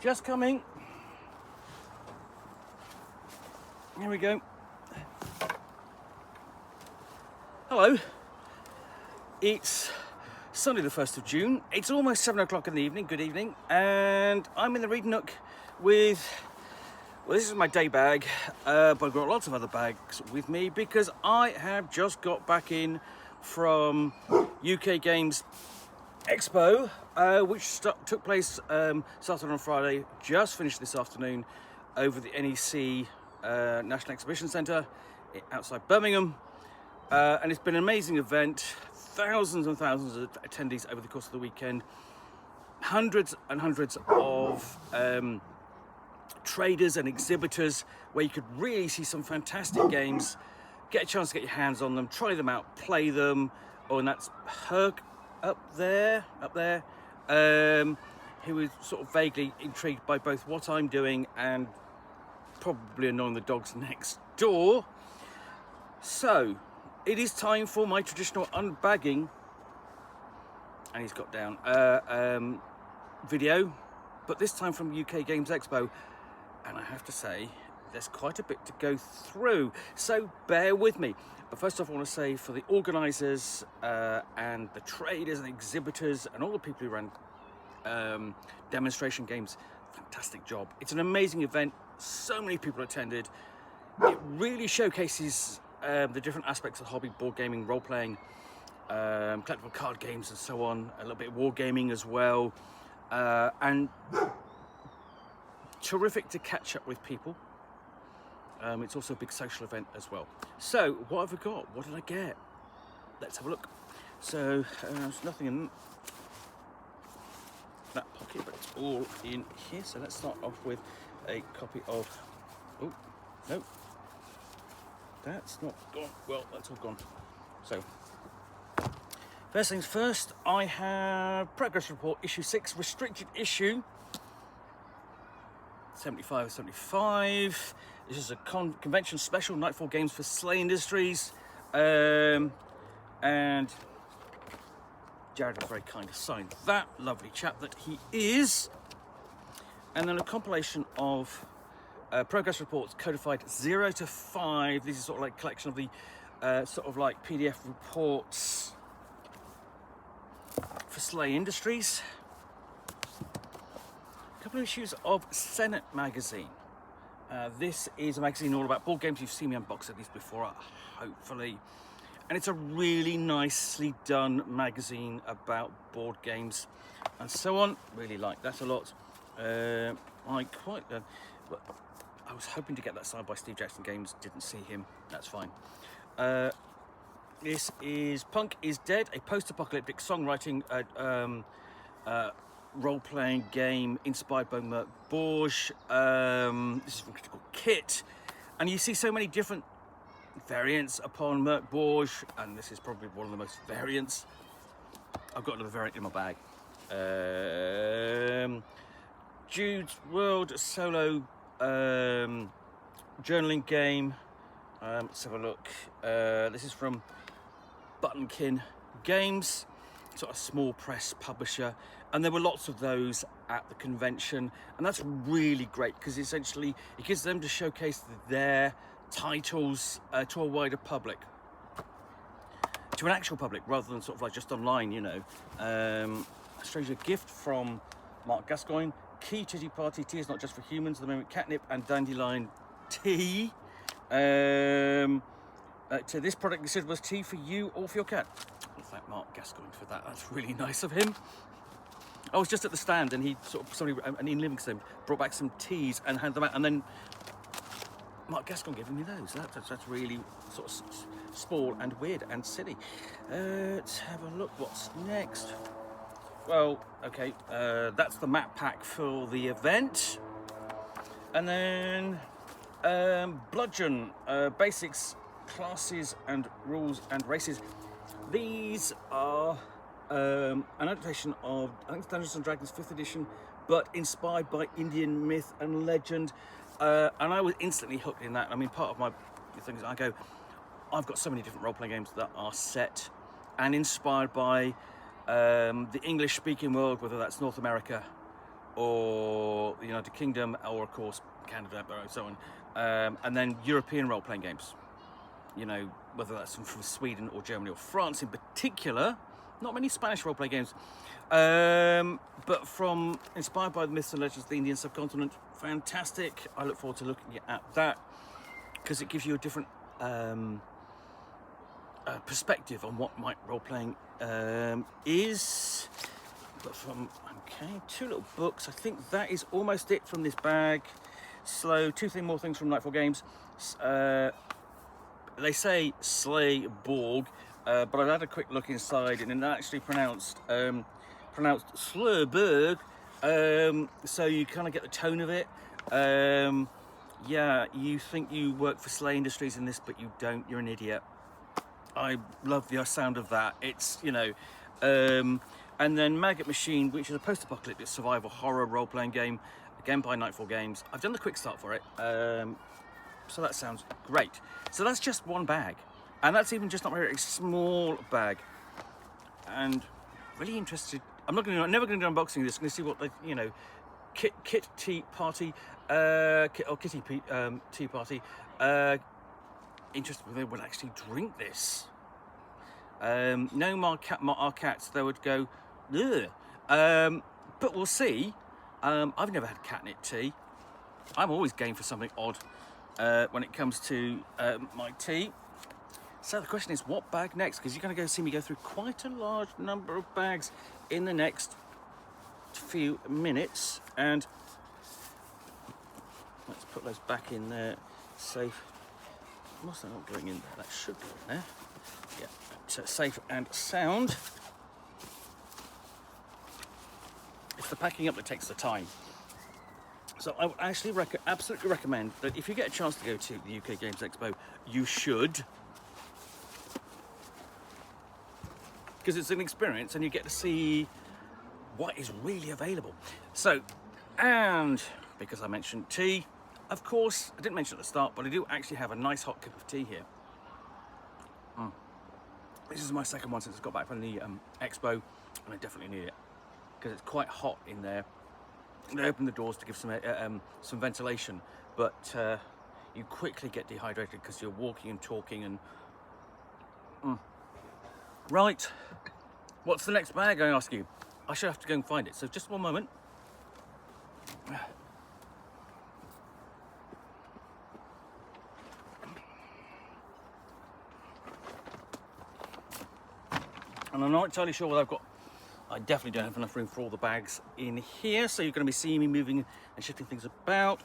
Just coming. Here we go. Hello. It's Sunday the 1st of June. It's almost 7 o'clock in the evening. Good evening. And I'm in the Read Nook with, well, this is my day bag, but I've got lots of other bags with me because I have just got back in from UK Games Expo, which took place, started on Friday, just finished this afternoon over the NEC National Exhibition Centre outside Birmingham, and it's been an amazing event. Thousands and thousands of attendees over the course of the weekend, hundreds and hundreds of traders and exhibitors where you could really see some fantastic games, get a chance to get your hands on them, try them out, play them. Oh, and that's Herc up there, who is sort of vaguely intrigued by both what I'm doing and probably annoying the dogs next door. So it is time for my traditional unbagging, and he's got down video, but this time from UK Games Expo, and I have to say there's quite a bit to go through, so bear with me. But first off, I want to say for the organisers and the traders and exhibitors and all the people who ran demonstration games, fantastic job. It's an amazing event. So many people attended. It really showcases the different aspects of hobby, board gaming, role-playing, collectible card games and so on, a little bit of wargaming as well, and terrific to catch up with people. It's also a big social event as well. So what have I got? What did I get? Let's have a look. So there's nothing in that pocket, but it's all in here. So let's start off with a copy of, oh no, that's not gone. Well, that's all gone. So first things first, I have Progress Report Issue 6, Restricted Issue 75. This is a convention special, Nightfall Games for Slay Industries, and Jared was very kind to sign that, lovely chap that he is. And then a compilation of progress reports codified 0 to 5. This is sort of like a collection of the sort of like PDF reports for Slay Industries. A couple of issues of Senate magazine. This is a magazine all about board games. You've seen me unbox at least before, hopefully. And it's a really nicely done magazine about board games and so on. Really like that a lot. I was hoping to get that signed by Steve Jackson Games, didn't see him, that's fine. This is Punk is Dead, a post-apocalyptic songwriting role-playing game inspired by Merc Bourge. This is from Critical Kit, and you see so many different variants upon Merc Bourge, and this is probably one of the most variants. I've got another variant in my bag. Jude's World solo journaling game. Let's have a look. This is from Buttonkin Games, sort of small press publisher, and there were lots of those at the convention, and that's really great because essentially it gives them to showcase their titles to a wider public, to an actual public, rather than sort of like just online, you know. A Stranger Gift from Mark Gascoigne. Key Titty Party, Tea is Not Just for Humans, at the moment Catnip and Dandelion Tea. To this product, this was tea for you or for your cat. Well, thank Mark Gascoigne for that, that's really nice of him. I was just at the stand and and Ian Livingston brought back some teas and handed them out, and then Mark Gascoigne giving me those. That's really sort of small and weird and silly. Let's have a look, what's next? Well, okay, that's the map pack for the event. And then Bludgeon, Basics, Classes and Rules and Races. These are an adaptation of, I think, Dungeons and Dragons 5th edition, but inspired by Indian myth and legend. And I was instantly hooked in that. I mean, part of my things, I've got so many different role-playing games that are set and inspired by the English-speaking world, whether that's North America or the United Kingdom, or of course Canada, and so on, and then European role-playing games. You know, whether that's from Sweden or Germany or France in particular. Not many Spanish role-playing games, but from inspired by the myths and legends of the Indian subcontinent. Fantastic. I look forward to looking at that because it gives you a different perspective on what role-playing is. But from, okay, 2 little books. I think that is almost it from this bag. Slow, 2 more things from Nightfall Games. They say Slay Borg, but I've had a quick look inside, and it's actually pronounced Slurberg. So you kind of get the tone of it. Yeah, you think you work for Slay Industries in this, but you don't. You're an idiot. I love the sound of that. It's, you know, and then Maggot Machine, which is a post-apocalyptic survival horror role-playing game, again by Nightfall Games. I've done the quick start for it, so that sounds great. So that's just one bag, and that's even just not a very small bag. And really interested. Never going to do unboxing this. I'm going to see what the, you know, Kit Tea Party, or Kitty Tea Party. Interested whether they would actually drink this. No, our cats, they would go, ugh. But we'll see. I've never had catnip tea. I'm always game for something odd when it comes to my tea. So the question is, what bag next? Because you're going to see me go through quite a large number of bags in the next few minutes. And let's put those back in there, safe. What's that not going in there? That should go in there. Yeah, so safe and sound. It's the packing up that takes the time. So I would actually absolutely recommend that if you get a chance to go to the UK Games Expo, you should. Because it's an experience and you get to see what is really available. So, and because I mentioned tea, of course, I didn't mention at the start, but I do actually have a nice hot cup of tea here. This is my second one since I got back from the expo, and I definitely need it because it's quite hot in there. They open the doors to give some ventilation, but you quickly get dehydrated because you're walking and talking and. Right, what's the next bag, I ask you? I should have to go and find it, so just one moment. And I'm not entirely sure whether I definitely don't have enough room for all the bags in here, so you're going to be seeing me moving and shifting things about.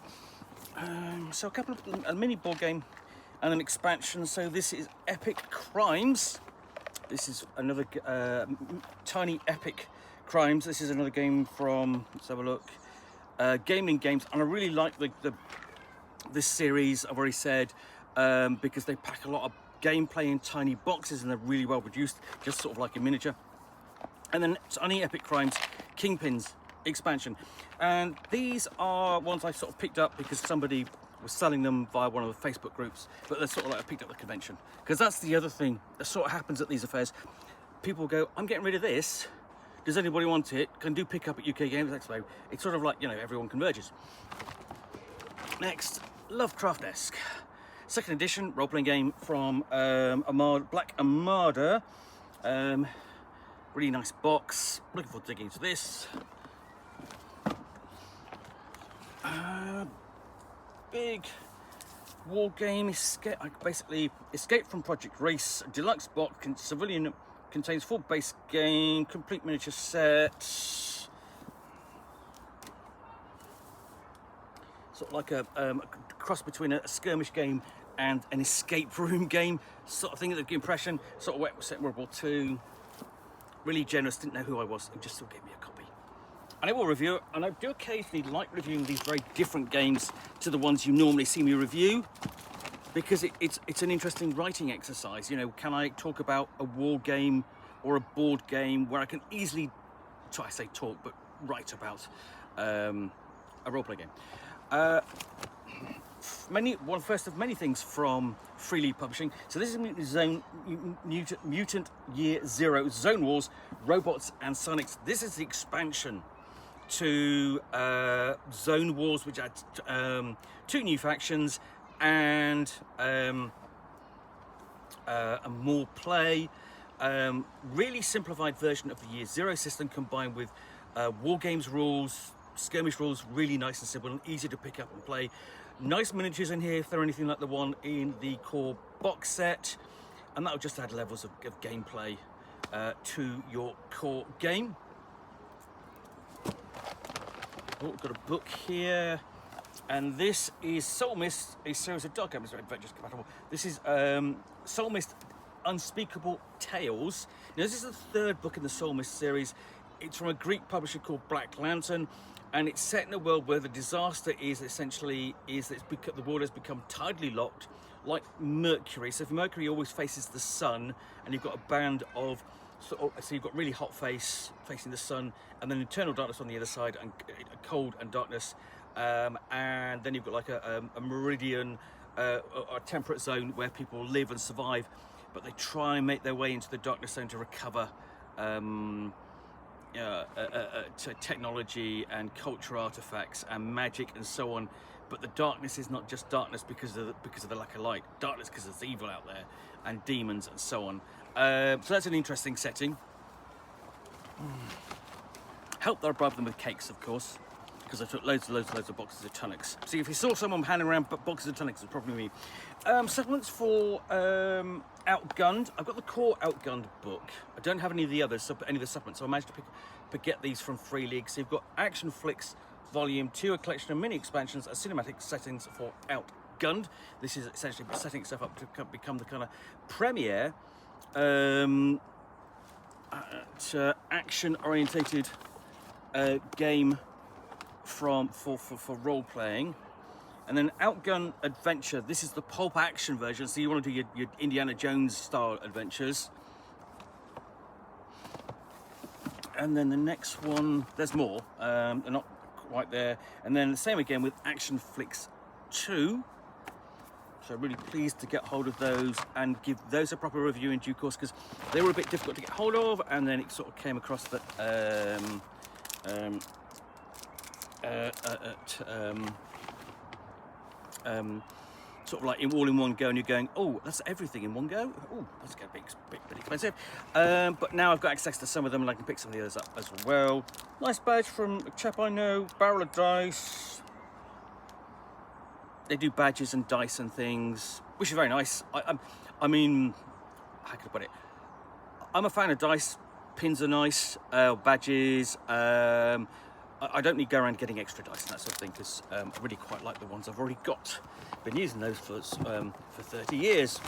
So a couple of a mini board game and an expansion. So this is Epic Crimes. This is another tiny Epic Crimes. This is another game from, let's have a look, Gaming Games, and I really like this series. I've already said because they pack a lot of gameplay in tiny boxes and they're really well produced, just sort of like a miniature. And then Tiny Epic Crimes Kingpins expansion, and these are ones I sort of picked up because somebody was selling them via one of the Facebook groups, but they're sort of like I picked up the convention, because that's the other thing that sort of happens at these affairs. People go, I'm getting rid of this, does anybody want it? Can do pick up at UK Games Expo. It's sort of like, you know, everyone converges. Next, Lovecraft-esque. Second edition role-playing game from Black Armada. Really nice box. Looking forward to digging into this. Big war game. Basically, Escape from Project Race. Deluxe box. Civilian contains full base game, complete miniature set. Sort of like a cross between a skirmish game and an escape room game, sort of thing. The impression, sort of wet set World War II. Really generous, didn't know who I was, and just still gave me a copy. And I will review it, and I do occasionally like reviewing these very different games to the ones you normally see me review, because it's an interesting writing exercise. You know, can I talk about a war game or a board game where I can easily, I say talk, but write about a role-play game. First of many things from Freely Publishing. So this is Mutant Year Zero, Zone Wars, Robots and Sonics. This is the expansion to Zone Wars, which had 2 new factions and more play. Really simplified version of the Year Zero system combined with war games rules, skirmish rules, really nice and simple and easy to pick up and play. Nice miniatures in here if they're anything like the one in the core box set, and that'll just add levels of gameplay to your core game. Oh, we've got a book here, and this is Soul Mist, a series of Dark Games Adventures compatible. This is Soul Mist Unspeakable Tales. Now, this is the 3rd book in the Soul Mist series. It's from a Greek publisher called Black Lantern, and it's set in a world where the disaster is essentially the world has become tidally locked, like Mercury. So if Mercury always faces the sun, and you've got a band of so you've got really hot face facing the sun, and then eternal darkness on the other side, and cold and darkness, and then you've got like a meridian, a temperate zone where people live and survive, but they try and make their way into the darkness zone to recover to technology and cultural artifacts and magic and so on. But the darkness is not just darkness because of the lack of light. Darkness because there's evil out there and demons and so on. So that's an interesting setting. Help that I bribed them with cakes, of course, because I took loads of boxes of tonics. See, if you saw someone handing around boxes of tonics, it's probably me. Supplements for Outgunned. I've got the core Outgunned book. I don't have any of the others, any of the supplements, so I managed to get these from Free League. So you've got Action Flicks Volume 2, a collection of mini expansions and cinematic settings for Outgunned. This is essentially setting itself up to become the kind of premier action-orientated game for role-playing. And then Outgun Adventure, this is the pulp action version, so you want to do your Indiana Jones style adventures. And then the next one, there's more, they're not quite there. And then the same again with Action Flicks 2. So I'm really pleased to get hold of those and give those a proper review in due course, because they were a bit difficult to get hold of, and then it sort of came across that sort of like all in one go, and you're going, oh, that's everything in one go? Oh, that's going to be a bit expensive. But now I've got access to some of them, and I can pick some of the others up as well. Nice badge from a chap I know, Barrel of Dice. They do badges and dice and things, which is very nice. I mean, how can I put it? I'm a fan of dice. Pins are nice, badges. I don't need to go around getting extra dice and that sort of thing, because I really quite like the ones I've already got. Been using those for 30 years.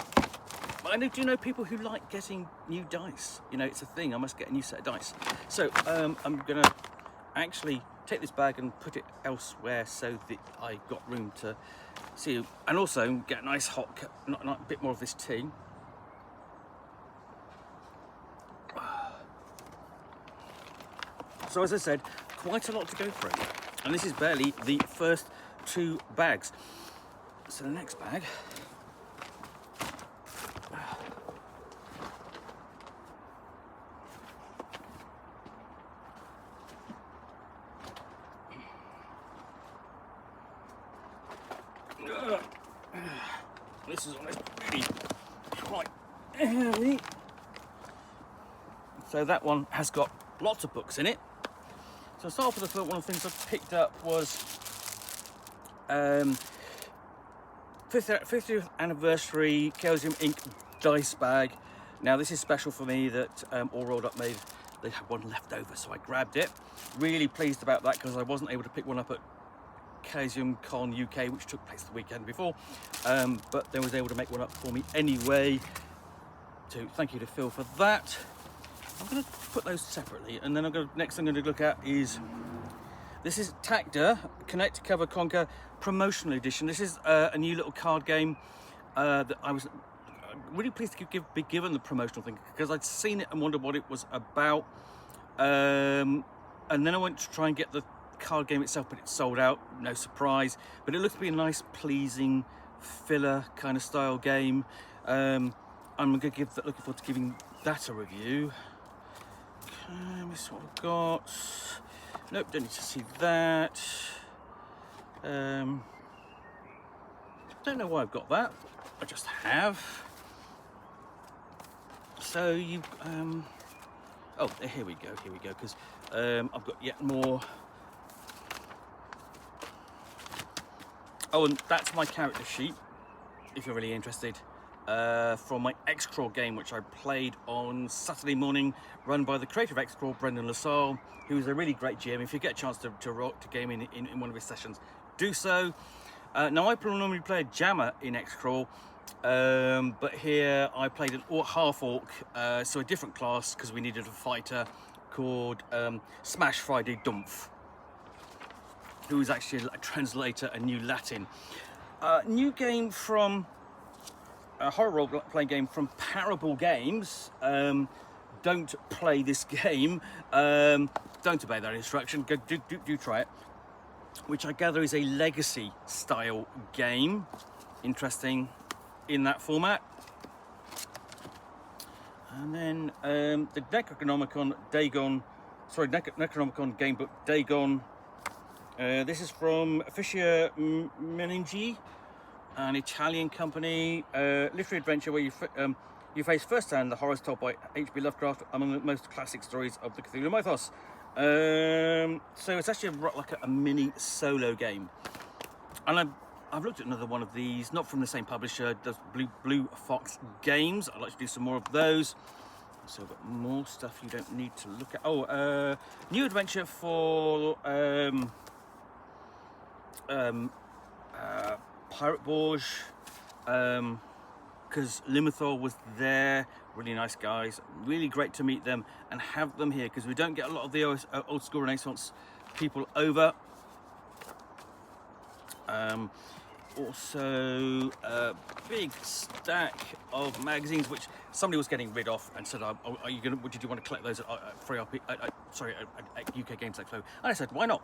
But I do know people who like getting new dice. You know, it's a thing. I must get a new set of dice. So I'm going to actually take this bag and put it elsewhere so that I got room to see, and also get a nice hot a bit more of this tea. So as I said, quite a lot to go through, and this is barely the first 2 bags. So the next bag, this is really quite heavy. So that one has got lots of books in it. So I'll start off with one of the things I picked up was 50th anniversary Chaosium Inc. dice bag. Now this is special for me that All Rolled Up made. They had one left over, so I grabbed it. Really pleased about that, because I wasn't able to pick one up at Chaosium Con UK, which took place the weekend before, but they was able to make one up for me anyway. So thank you to Phil for that. I'm going to put those separately, and then next I'm going to look at is, this is Tacta Connect, Cover, Conquer promotional edition. This is a new little card game that I was really pleased to be given the promotional thing, because I'd seen it and wondered what it was about, and then I went to try and get the card game itself, but it's sold out, no surprise. But it looks to be a nice, pleasing filler kind of style game. I'm looking forward to giving that a review. Okay, let me see what I've got. Nope, don't need to see that. Don't know why I've got that. I just have. So you, oh, here we go, because I've got yet more. Oh, and that's my character sheet, if you're really interested, from my X-Crawl game, which I played on Saturday morning, run by the creator of X-Crawl, Brendan Lassalle, who is a really great GM. If you get a chance to game in one of his sessions, do so. Now, I normally play a jammer in X-Crawl, but here I played an half-orc, so a different class, because we needed a fighter called Smash Friday Dumpf, who is actually a translator and New Latin. New game from a horror role-playing game from Parable Games. Don't play this game. Don't obey that instruction. Do try it. Which I gather is a legacy-style game. Interesting in that format. And then the Necronomicon gamebook Dagon. This is from Fischer Meningi, an Italian company, literary adventure where you face firsthand the horrors told by H.P. Lovecraft, among the most classic stories of the Cthulhu mythos. So it's actually like a mini solo game. And I've looked at another one of these, not from the same publisher, does Blue Fox Games. I'd like to do some more of those. So I've got more stuff you don't need to look at. Oh, new adventure for Pirate Borge, because Limithor was there. Really nice guys, really great to meet them and have them here, because we don't get a lot of the old school Renaissance people over. Also a big stack of magazines which somebody was getting rid of and said, are you gonna, did you want to collect those at UK Games Expo? And I said, why not?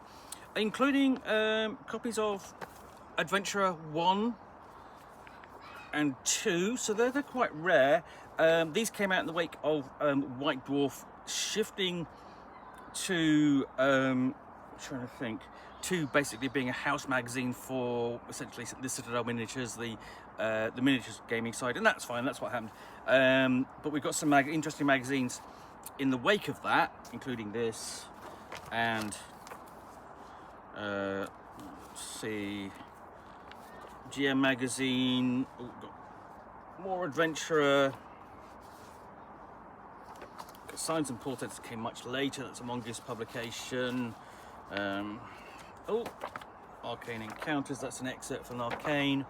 Including copies of Adventurer 1 and 2, so they're quite rare. These came out in the wake of White Dwarf shifting to to basically being a house magazine for essentially the Citadel Miniatures, the miniatures gaming side, and that's fine. That's what happened. But we've got some interesting magazines in the wake of that, including this and let's see, GM magazine. Ooh, got more Adventurer. Got Signs and Portents that came much later. That's a Mongoose publication. Oh, Arcane Encounters. That's an excerpt from Arcane.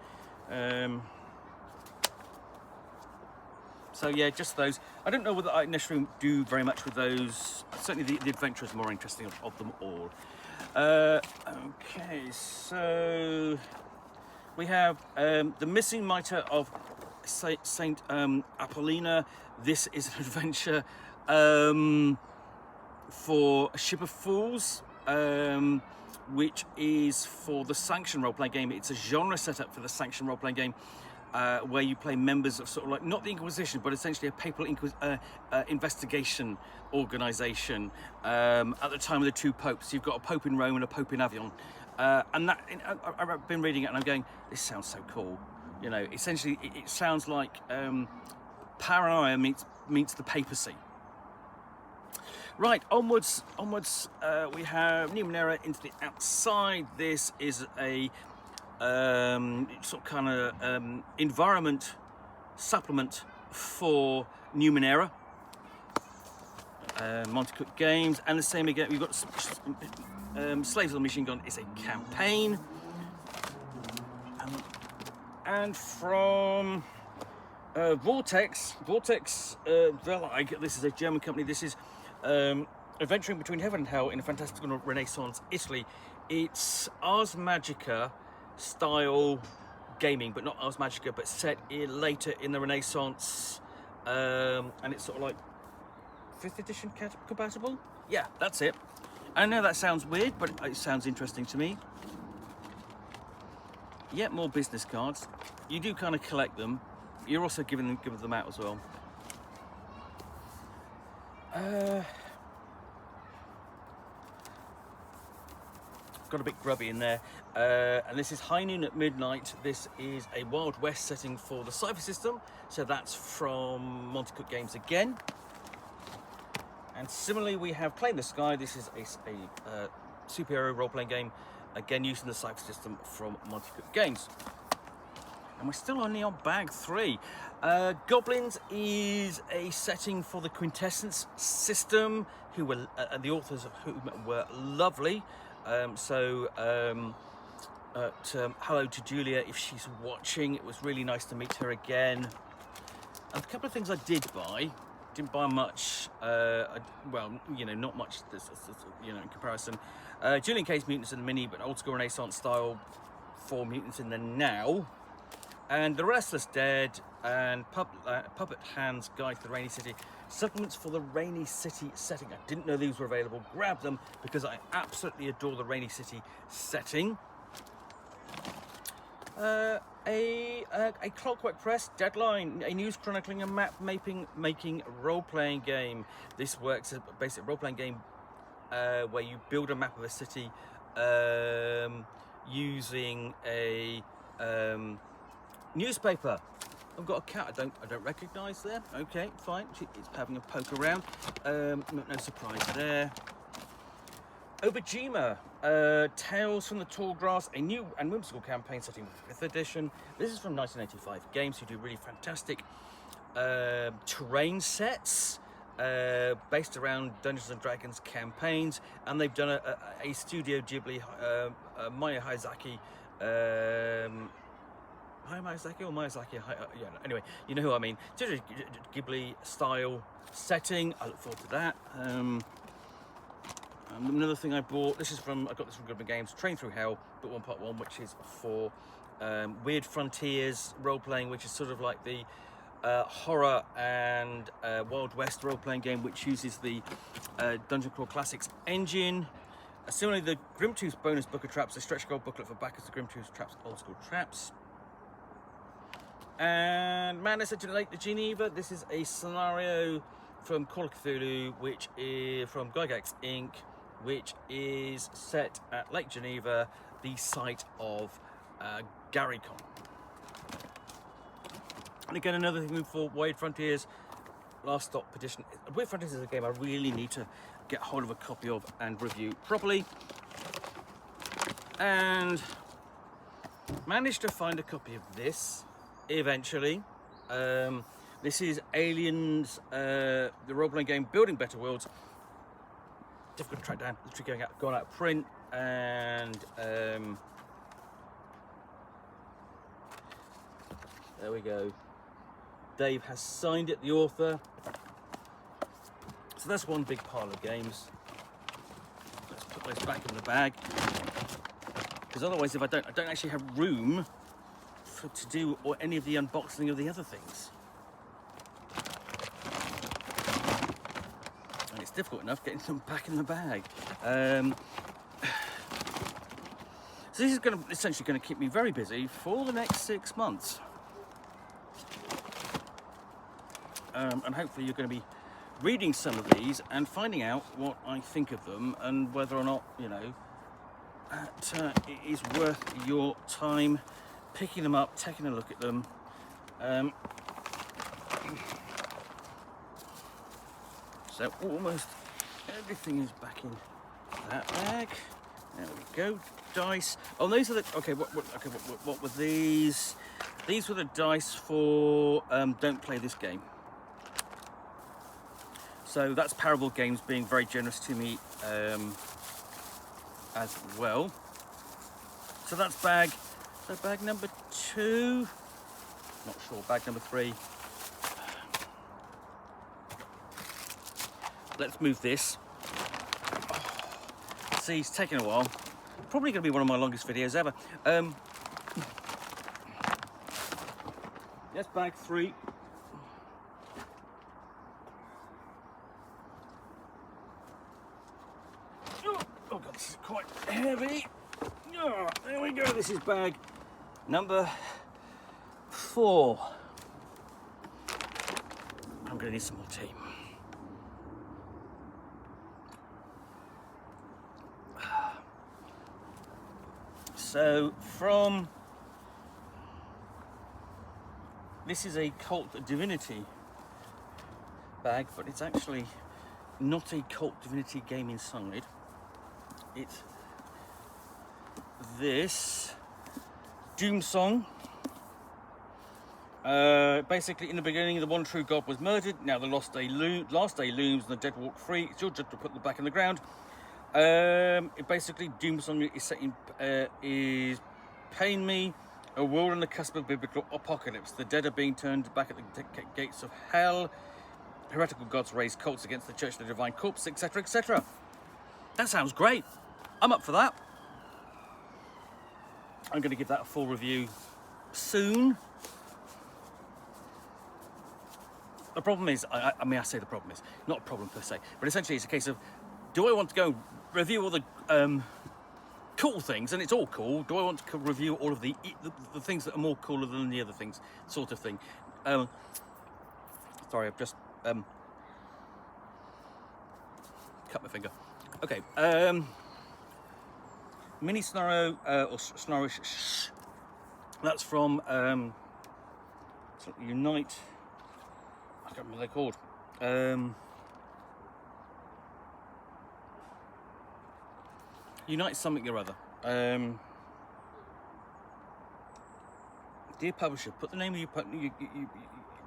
So yeah, just those. I don't know whether I necessarily do very much with those. Certainly the Adventurer is more interesting of them all. Okay, so we have the Missing Mitre of Saint Apollina. This is an adventure for a Ship of Fools, which is for the Sanction role-playing game. It's a genre setup for the Sanction role-playing game, where you play members of sort of like, not the Inquisition, but essentially a papal investigation organization at the time of the two popes. You've got a pope in Rome and a pope in Avignon. And that, I've been reading it and I'm going, this sounds so cool. You know, essentially it sounds like paranoia meets the papacy. Right, onwards, we have Numenera into the outside. This is a sort of kind of environment supplement for Numenera. Montecook Games, and the same again, we've got Slaves of the Machine Gun is a campaign. And from Vortex Verlag, this is a German company. This is Adventuring Between Heaven and Hell in a Fantastical Renaissance Italy. It's Ars Magica style gaming, but not Ars Magica, but set later in the Renaissance, and it's sort of like 5th edition compatible. Yeah, that's it. I know that sounds weird, but it sounds interesting to me. Yeah, more business cards. You do kind of collect them. You're also giving them out as well. got a bit grubby in there. And this is High Noon at Midnight. This is a Wild West setting for the Cypher system. So that's from Monty Cook Games again. And similarly, we have Claim the Sky. This is a superhero role-playing game, again using the Cypher system from Monty Cook Games. And we're still only on bag 3. Goblins is a setting for the Quintessence system, who were the authors of whom were lovely. Hello to Julia if she's watching. It was really nice to meet her again. And a couple of things I did buy. Didn't buy much. Well, you know, not much. You know, in comparison. Julian K's Mutants in the Mini, but old school Renaissance style for Mutants in the Now. And The Restless Dead and Puppet Hand's Guide to the Rainy City. Supplements for the Rainy City setting. I didn't know these were available. Grab them because I absolutely adore the Rainy City setting. A Clockwork Press Deadline, a news chronicling and map making role-playing game. This works as a basic role-playing game where you build a map of a city using a newspaper. I've got a cat I don't recognise there. Okay, fine. She's having a poke around. No surprise there. Obajima, Tales from the Tall Grass, a new and whimsical campaign setting with 5th edition. This is from 1985 Games, who do really fantastic terrain sets based around Dungeons and Dragons campaigns, and they've done a Studio Ghibli, Maya Hayazaki. Yeah, anyway, you know who I mean. Studio Ghibli style setting. I look forward to that. Another thing I bought, I got this from Goodman Games, Train Through Hell, but part 1, which is for Weird Frontiers role-playing, which is sort of like the horror and Wild West role-playing game, which uses the Dungeon Crawl Classics engine. Similarly, the Grimtooth bonus book of traps, a stretch goal booklet for backers of Grimtooth Traps, old school traps. And Madness at Lake Geneva, this is a scenario from Call of Cthulhu, which is from Gygax Inc., which is set at Lake Geneva, the site of GaryCon. And again, another thing for Weird Frontiers, Last Stop Edition. Weird Frontiers is a game I really need to get hold of a copy of and review properly. And managed to find a copy of this eventually. This is Aliens, the role-playing game Building Better Worlds. Difficult to track down, literally going out of print, and there we go. Dave has signed it, the author. So that's one big pile of games. Let's put those back in the bag, because otherwise, if I don't actually have room to do any of the unboxing of the other things. And it's difficult enough getting them back in the bag. So this is essentially going to keep me very busy for the next 6 months. And hopefully you're going to be reading some of these and finding out what I think of them and whether or not, you know, it is worth your time picking them up, taking a look at them. So almost everything is back in that bag. There we go. Dice. Oh, these are the. Okay. What were these? These were the dice for Don't Play This Game. So that's Parable Games being very generous to me as well. So that's bag number 2. Not sure. Bag number 3. Let's move this. See, it's taking a while. Probably going to be one of my longest videos ever. Yes, bag 3. Oh God, this is quite heavy. Oh, there we go. This is bag number 4. I'm going to need some more tea. So from, this is a Cult Divinity bag, but it's actually not a Cult Divinity game inside. It's this Doom Song. Basically, in the beginning, the one true God was murdered. Now the last day looms, and the dead walk free. It's your job to put them back in the ground. It basically, Doom Song is setting, is paying me a world on the cusp of biblical apocalypse. The dead are being turned back at the gates of hell. Heretical gods raise cults against the Church of the Divine Corpse, etc., etc. That sounds great. I'm up for that. I'm going to give that a full review soon. The problem is, I mean, I say the problem is, not a problem per se, but essentially it's a case of, do I want to go review all the cool things, and it's all cool, do I want to review all of the things that are more cooler than the other things, sort of thing. Sorry, I've just cut my finger. Okay, Mini Snarrow, or Snarrow, that's from Unite, I can't remember what they're called. Unite something or other. Dear publisher, put the name of your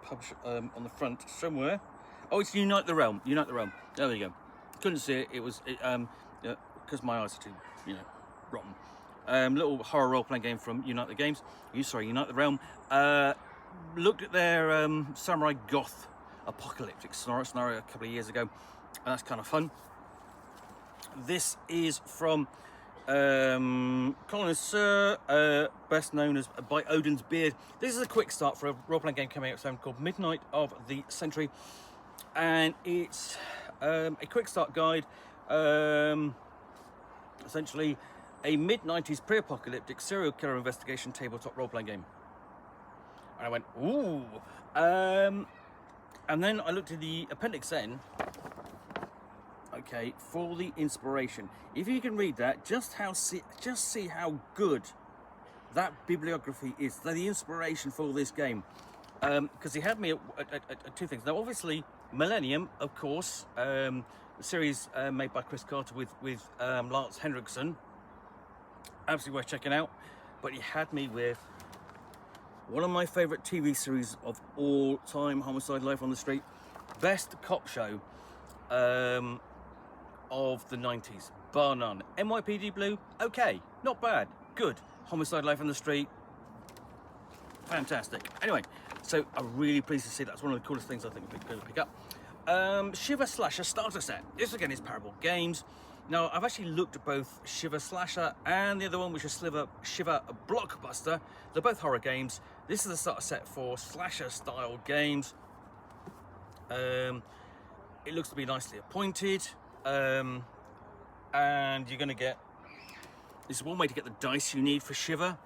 publisher on the front somewhere. Oh, it's Unite the Realm. Unite the Realm. There we go. Couldn't see it. It was because my eyes are too, rotten. Little horror role-playing game from Unite the Realm. Looked at their Samurai Goth apocalyptic scenario a couple of years ago, and that's kind of fun. This is from Connoisseur, best known as by Odin's Beard. This is a quick start for a role-playing game coming out soon called Midnight of the Century, and it's a quick start guide, essentially a mid-90s pre-apocalyptic serial killer investigation tabletop role-playing game. And I went, ooh. And then I looked at the Appendix N, okay, for the inspiration. If you can read that, just see how good that bibliography is, the inspiration for this game. Because he had me at two things. Now, obviously, Millennium, of course, the series made by Chris Carter with Lance Henriksen. Absolutely worth checking out. But he had me with one of my favourite TV series of all time, Homicide: Life on the Street. Best cop show of the 90s, bar none. NYPD Blue, okay, not bad, good. Homicide: Life on the Street, fantastic. Anyway, so I'm really pleased to see that's one of the coolest things I think we're going to pick up. Shiver Slasher starter set. This again is Parable Games. Now, I've actually looked at both Shiver Slasher and the other one, which is Shiver Blockbuster. They're both horror games. This is a starter set for slasher-style games. It looks to be nicely appointed. And you're going to get... This is one way to get the dice you need for Shiver.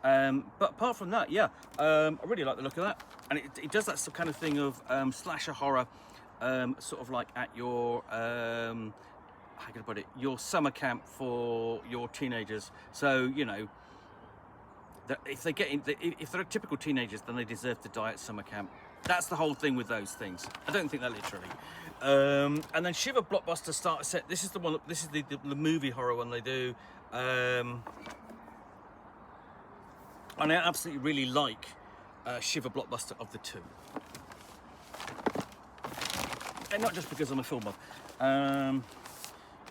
But apart from that, yeah, I really like the look of that. And it does that kind of thing of slasher horror, sort of like at your... how can I put it? Your summer camp for your teenagers. So, if they're typical teenagers, then they deserve to die at summer camp. That's the whole thing with those things. I don't think that literally. And then Shiver Blockbuster starter set. This is the one. This is the movie horror one they do. And I absolutely really like Shiver Blockbuster of the two. And not just because I'm a film buff.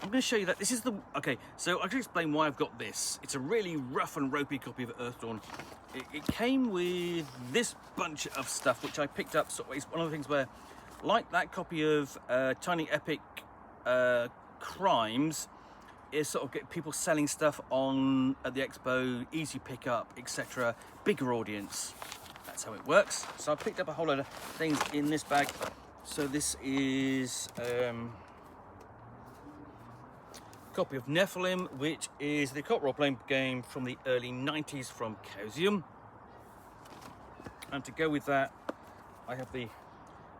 I'm going to show you that this is the... Okay, so I can explain why I've got this. It's a really rough and ropey copy of Earthdawn. It came with this bunch of stuff, which I picked up. So it's one of the things where, like that copy of Tiny Epic Crimes, is sort of get people selling stuff on at the expo, easy pickup, etc. Bigger audience. That's how it works. So I picked up a whole load of things in this bag. So this is... copy of Nephilim, which is the occult role-playing game from the early 90s from Chaosium. And to go with that, I have the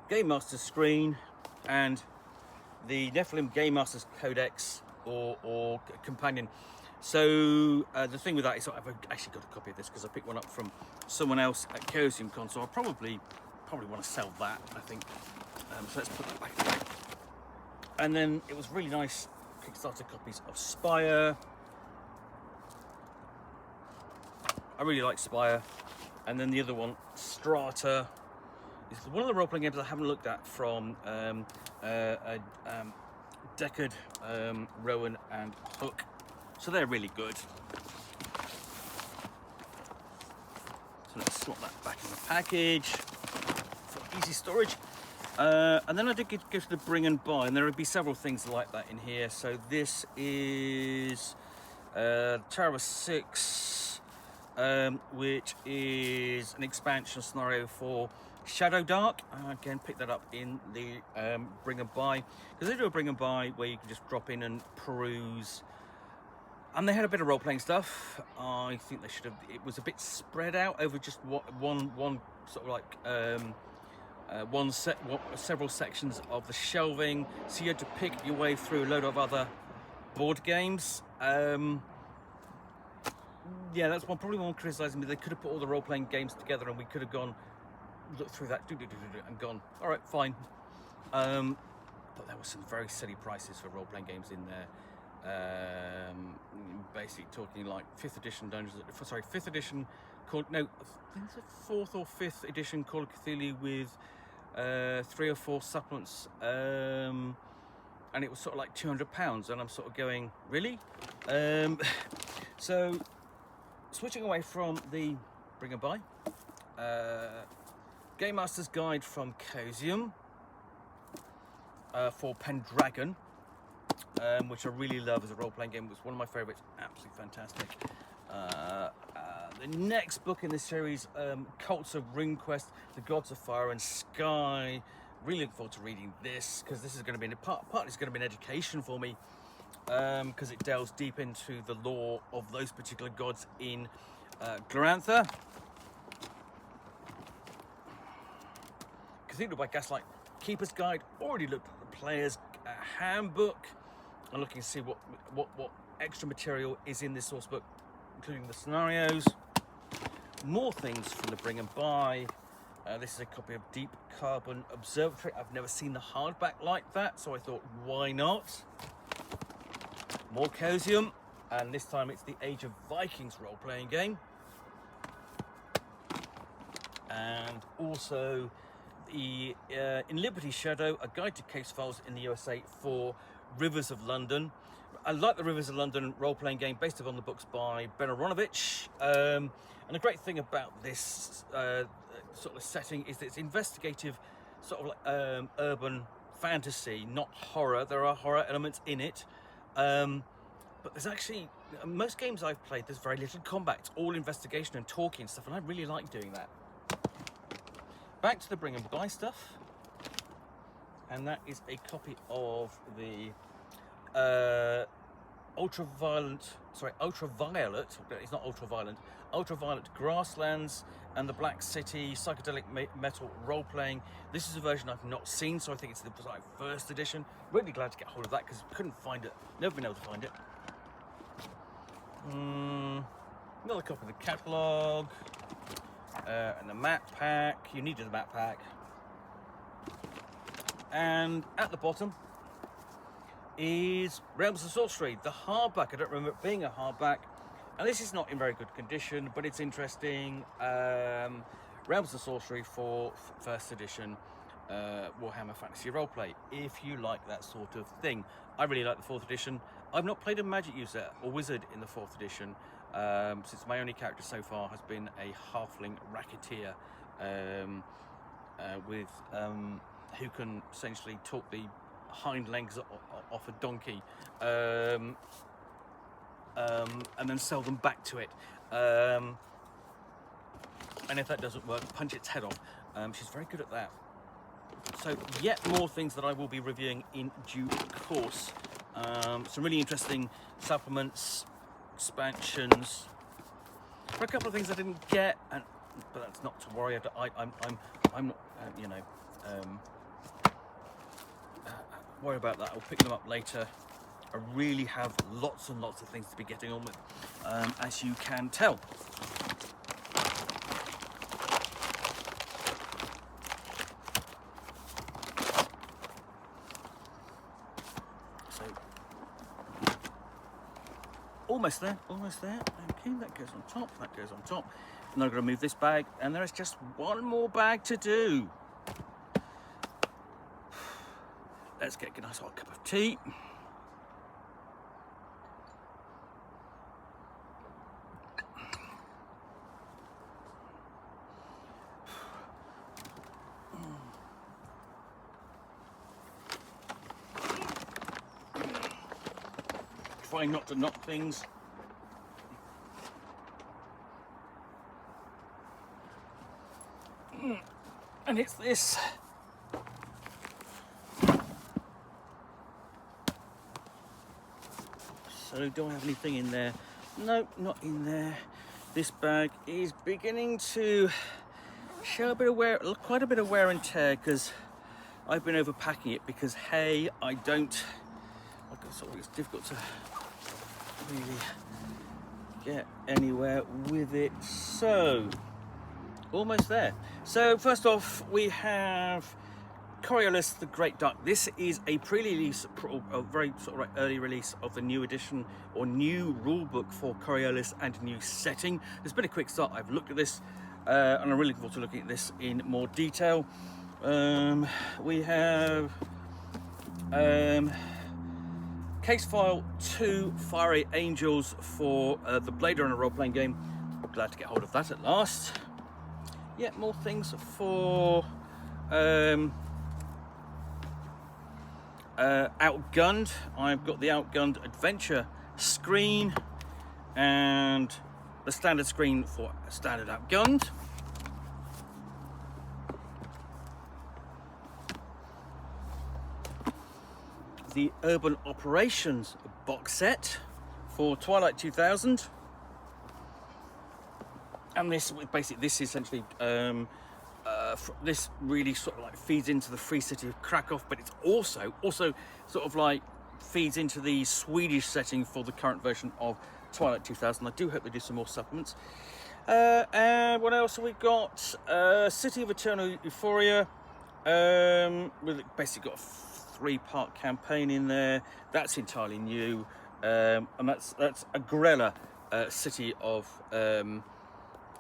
Game Master's screen and the Nephilim Game Master's Codex or companion. So the thing with that is I've actually got a copy of this because I picked one up from someone else at CosiumCon, so I probably want to sell that, I think. So let's put that back away. And then it was really nice Kickstarter copies of Spire. I really like Spire. And then the other one, Strata, is one of the role-playing games I haven't looked at from Deckard, Rowan and Hook. So they're really good. So let's slot that back in the package for easy storage. And then I did go to the bring and buy, and there would be several things like that in here. So this is Tower of 6, which is an expansion scenario for Shadow Dark. Again, pick that up in the bring and buy, because they do a bring and buy where you can just drop in and peruse. And they had a bit of role-playing stuff. I think they should have. It was a bit spread out over just one sort of like several sections of the shelving. So you had to pick your way through a load of other board games. Yeah, that's probably one criticising me. They could have put all the role-playing games together, and we could have gone looked through that and gone, all right, fine. But there were some very silly prices for role-playing games in there. Basically talking like 5th edition Dungeons, sorry, 5th edition, I think it's a 4th or 5th edition Call of Cthulhu with 3 or 4 supplements, and it was sort of like £200, and I'm sort of going, really? So switching away from the bring and buy, Game Master's Guide from Cosium for Pendragon, which I really love as a role-playing game. It was one of my favourites, absolutely fantastic. The next book in this series, Cults of RuneQuest, The Gods of Fire and Sky. Really looking forward to reading this, because this is going to be partly it's going to be an education for me, because it delves deep into the lore of those particular gods in Glorantha. Cthulhu by Gaslight, Keeper's Guide. Already looked at the Player's Handbook. I'm looking to see what extra material is in this source book, including the scenarios. More things from the bring and buy. This is a copy of Deep Carbon Observatory. I've never seen the hardback like that, so I thought, why not? More Cosium, and this time it's the Age of Vikings role-playing game. And also the In Liberty's Shadow, a guide to case files in the USA for Rivers of London. I like the Rivers of London role-playing game based upon the books by Ben Aronovich. And the great thing about this sort of setting is that it's investigative, sort of like urban fantasy, not horror. There are horror elements in it. But there's actually, most games I've played, there's very little combat. It's all investigation and talking and stuff, and I really like doing that. Back to the bring and buy stuff. And that is a copy of the Ultraviolet, it's not ultraviolet, Ultraviolet Grasslands and the Black City Psychedelic Metal Role-Playing. This is a version I've not seen, so I think it's the like, 1st edition. Really glad to get hold of that, because couldn't find it, never been able to find it. Another copy of the catalogue, and the map pack. You needed the map pack. And at the bottom is Realms of Sorcery, the hardback. I don't remember it being a hardback, and this is not in very good condition, but it's interesting. Realms of Sorcery for 1st edition Warhammer Fantasy Roleplay, if you like that sort of thing. I really like the 4th edition. I've not played a magic user or wizard in the 4th edition, since my only character so far has been a halfling racketeer, who can essentially talk the hind legs off a donkey, and then sell them back to it. And if that doesn't work, punch its head off. She's very good at that. So yet more things that I will be reviewing in due course. Some really interesting supplements, expansions. For a couple of things I didn't get, but that's not to worry. I'm not, worry about that. I'll pick them up later I really have lots and lots of things to be getting on with, as you can tell. So, almost there, almost there. Okay, that goes on top, that goes on top. Now I'm going to move this bag, and there is just one more bag to do. Let's get a nice hot cup of tea. Try not to knock things. And it's this. So do I have anything in there? No, not in there. This bag is beginning to show a bit of wear, quite a bit of wear and tear, because I've been overpacking it because, hey, it's difficult to really get anywhere with it. So, almost there. So first off, we have Coriolis the Great Duck. This is a pre-release, a very sort of early release of the new edition or new rulebook for Coriolis and new setting. There's been a quick start. I've looked at this and I'm really looking forward to looking at this in more detail. We have Case File 2 Fiery Angels for the Blade Runner role-playing game. Glad to get hold of that at last. Yeah, more things for Outgunned. I've got the Outgunned Adventure screen and the standard screen for Standard Outgunned. The Urban Operations box set for Twilight 2000. And this essentially this really sort of like feeds into the free city of Krakow, but it's also sort of like feeds into the Swedish setting for the current version of Twilight 2000. I do hope they do some more supplements. And what else have we got? City of Eternal Euphoria, with basically got a 3-part campaign in there. That's entirely new, and that's a Grella City of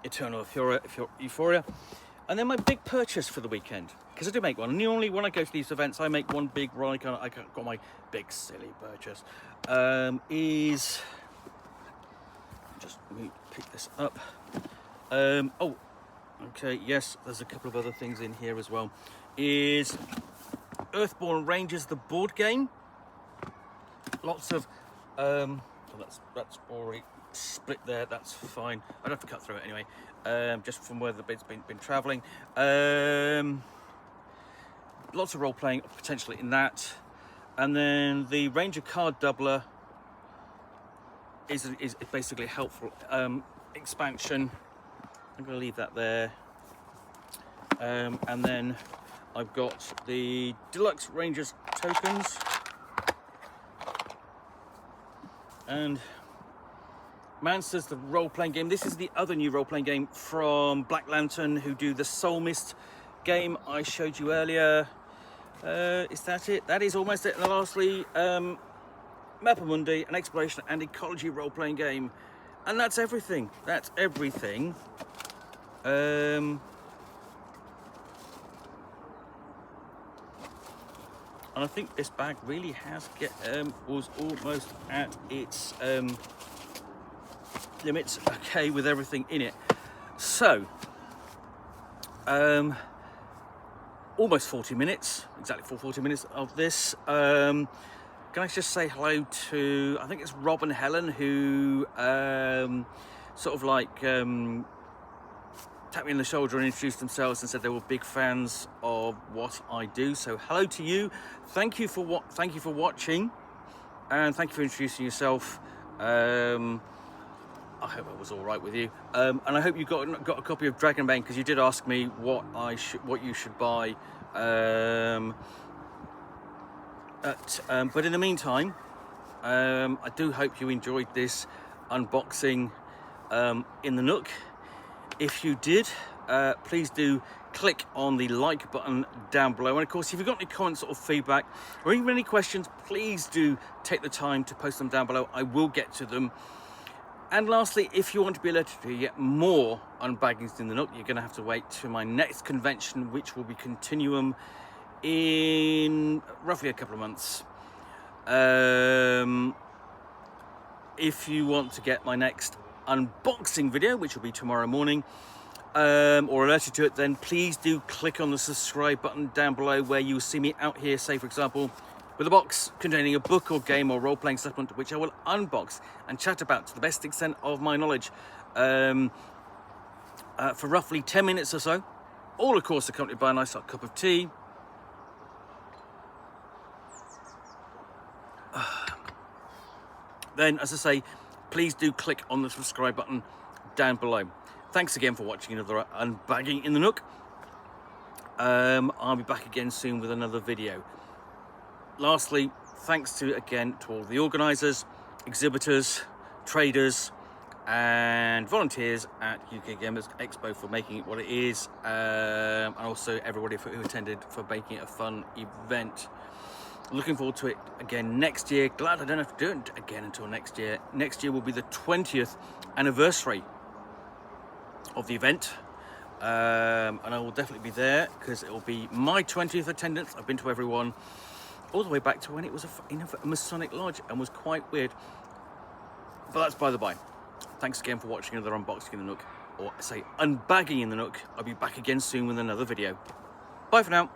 Eternal Euphoria. And then my big purchase for the weekend, because I do make one. And normally when I go to these events, I make one big run. I got my big silly purchase. Is just let me pick this up. Oh, okay. Yes, there's a couple of other things in here as well. Is Earthborn Rangers the board game? Lots of that's already split there. That's fine. I'd have to cut through it anyway. Just from where the bit's been travelling. Lots of role playing potentially in that, and then the Ranger card doubler is basically a helpful expansion. I'm going to leave that there, and then I've got the Deluxe Rangers tokens and Monsters, the role-playing game. This is the other new role-playing game from Black Lantern, who do the Soul Mist game I showed you earlier. Is that it? That is almost it. And lastly, Mapamundi, an exploration and ecology role-playing game. And that's everything. That's everything. And I think this bag really was almost at its limits, okay, with everything in it. So, almost 40 minutes, exactly 40 minutes of this. Can I just say hello to, I think it's Rob and Helen, who sort of like tapped me on the shoulder and introduced themselves and said they were big fans of what I do. So hello to you. Thank you for watching, and thank you for introducing yourself. I hope it was all right with you, and I hope you got a copy of Dragonbane, because you did ask me what you should buy. But in the meantime, I do hope you enjoyed this unboxing in the Nook. If you did, please do click on the like button down below. And of course, if you've got any comments or feedback or even any questions, please do take the time to post them down below. I will get to them. And lastly, if you want to be alerted to get more unbaggings in the Nook, you're going to have to wait to my next convention, which will be Continuum in roughly a couple of months. If you want to get my next unboxing video, which will be tomorrow morning, or alerted to it, then please do click on the subscribe button down below, where you will see me out here, say for example, with a box containing a book or game or role-playing supplement, which I will unbox and chat about to the best extent of my knowledge for roughly 10 minutes or so, all of course accompanied by a nice hot cup of tea. Then, as I say, please do click on the subscribe button down below. Thanks again for watching another Unbagging in the Nook. I'll be back again soon with another video. Lastly, thanks again to all the organisers, exhibitors, traders and volunteers at UK Games Expo for making it what it is, and also everybody who attended for making it a fun event. Looking forward to it again next year. Glad I don't have to do it again until next year. Next year will be the 20th anniversary of the event, and I will definitely be there because it will be my 20th attendance. I've been to everyone all the way back to when it was in a Masonic lodge and was quite weird, but that's by the by. Thanks again for watching another unboxing in the Nook, or I say unbagging in the Nook. I'll be back again soon with another video. Bye for now.